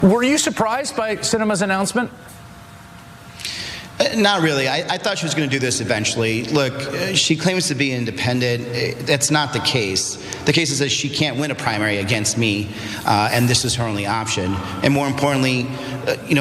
Were you surprised by Sinema's announcement? Not really. I thought she was going to do this eventually. Look, she claims to be independent. That's not the case. The case is that she can't win a primary against me, and this is her only option. And more importantly,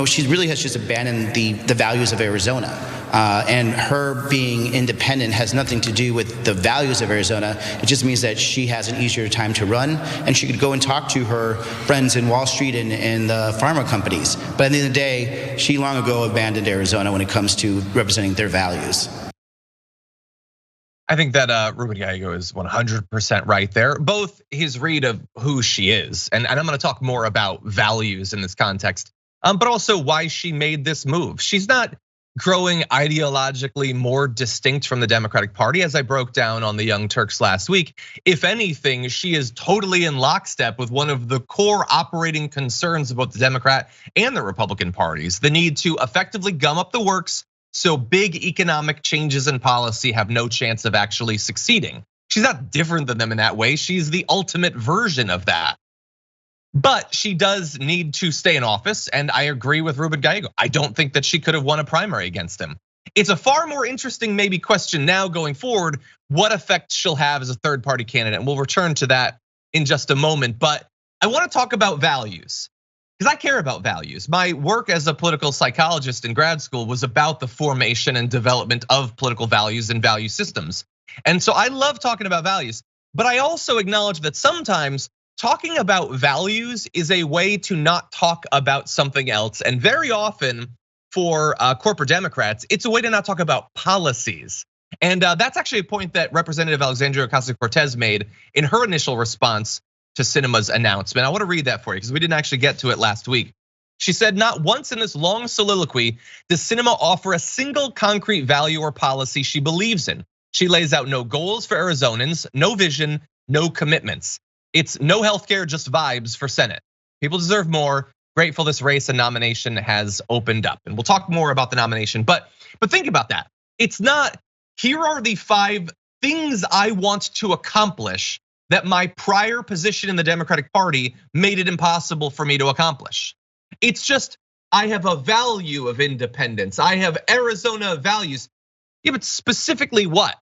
she really has just abandoned the values of Arizona. And her being independent has nothing to do with the values of Arizona. It just means that she has an easier time to run, and she could go and talk to her friends in Wall Street and the pharma companies. But at the end of the day, she long ago abandoned Arizona when it comes to representing their values. I think that Ruben Gallego is 100% right there. Both his read of who she is, and I'm going to talk more about values in this context, but also why she made this move. She's not growing ideologically more distinct from the Democratic Party, as I broke down on the Young Turks last week. If anything, she is totally in lockstep with one of the core operating concerns of both the Democrat and the Republican parties, the need to effectively gum up the works so big economic changes in policy have no chance of actually succeeding. She's not different than them in that way. She's the ultimate version of that. But she does need to stay in office, and I agree with Ruben Gallego. I don't think that she could have won a primary against him. It's a far more interesting maybe question now going forward, what effect she'll have as a third party candidate, and we'll return to that in just a moment. But I want to talk about values, because I care about values. My work as a political psychologist in grad school was about the formation and development of political values and value systems. And so I love talking about values, but I also acknowledge that sometimes talking about values is a way to not talk about something else. And very often for corporate Democrats, it's a way to not talk about policies. And that's actually a point that Representative Alexandria Ocasio-Cortez made in her initial response to Sinema's announcement. I want to read that for you because we didn't actually get to it last week. She said, not once in this long soliloquy does Sinema offer a single concrete value or policy she believes in. She lays out no goals for Arizonans, no vision, no commitments. It's no healthcare, just vibes for Senate. People deserve more. Grateful this race and nomination has opened up. And we'll talk more about the nomination, but think about that. It's not, here are the 5 things I want to accomplish that my prior position in the Democratic Party made it impossible for me to accomplish. It's just, I have a value of independence. I have Arizona values. Yeah, but specifically what?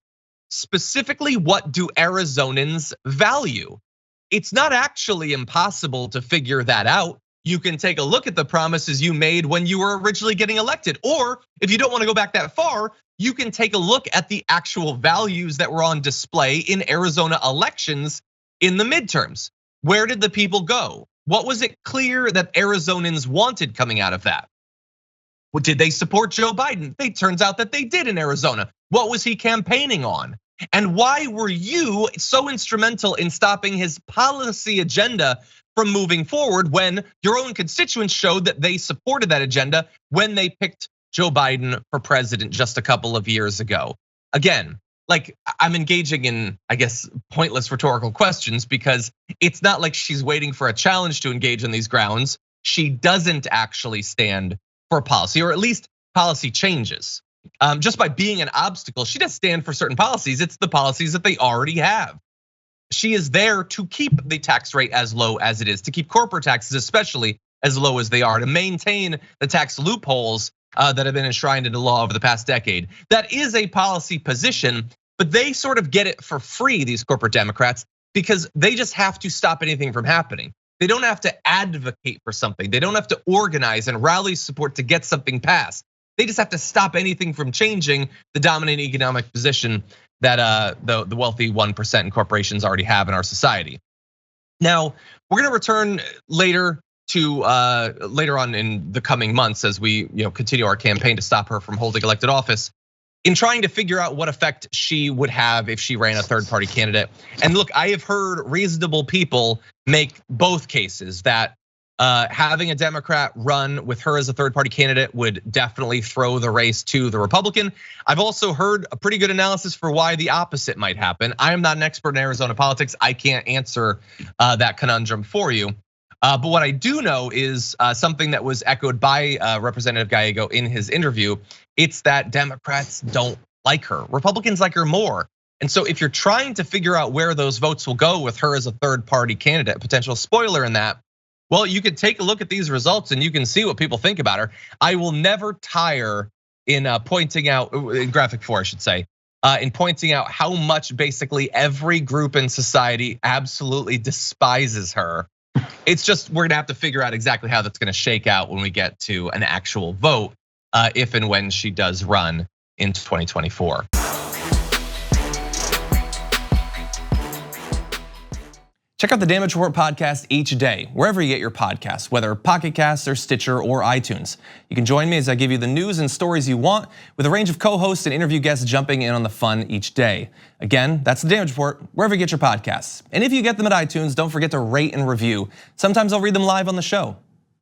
Specifically, what do Arizonans value? It's not actually impossible to figure that out. You can take a look at the promises you made when you were originally getting elected. Or if you don't want to go back that far, you can take a look at the actual values that were on display in Arizona elections in the midterms. Where did the people go? What was it clear that Arizonans wanted coming out of that? Well, did they support Joe Biden? It turns out that they did in Arizona. What was he campaigning on? And why were you so instrumental in stopping his policy agenda from moving forward when your own constituents showed that they supported that agenda when they picked Joe Biden for president just a couple of years ago? Again, like I'm engaging in, I guess, pointless rhetorical questions because it's not like she's waiting for a challenge to engage on these grounds. She doesn't actually stand for policy, or at least policy changes. Just by being an obstacle, she doesn't stand for certain policies. It's the policies that they already have. She is there to keep the tax rate as low as it is, to keep corporate taxes especially as low as they are, to maintain the tax loopholes that have been enshrined into law over the past decade. That is a policy position, but they sort of get it for free, these corporate Democrats, because they just have to stop anything from happening. They don't have to advocate for something. They don't have to organize and rally support to get something passed. They just have to stop anything from changing the dominant economic position that the wealthy 1% in corporations already have in our society. Now, we're gonna return later on in the coming months as we continue our campaign to stop her from holding elected office, in trying to figure out what effect she would have if she ran a third party candidate. And look, I have heard reasonable people make both cases that having a Democrat run with her as a third party candidate would definitely throw the race to the Republican. I've also heard a pretty good analysis for why the opposite might happen. I am not an expert in Arizona politics. I can't answer that conundrum for you. But what I do know is something that was echoed by Representative Gallego in his interview. It's that Democrats don't like her. Republicans like her more. And so if you're trying to figure out where those votes will go with her as a third party candidate, potential spoiler in that, Well, you can take a look at these results and you can see what people think about her. I will never tire in pointing out, in graphic 4, I should say, in pointing out how much basically every group in society absolutely despises her. It's just, we're gonna have to figure out exactly how that's gonna shake out when we get to an actual vote, if and when she does run in 2024. Check out the Damage Report podcast each day, wherever you get your podcasts, whether Pocket Casts or Stitcher or iTunes. You can join me as I give you the news and stories you want, with a range of co-hosts and interview guests jumping in on the fun each day. Again, that's the Damage Report, wherever you get your podcasts. And if you get them at iTunes, don't forget to rate and review. Sometimes I'll read them live on the show.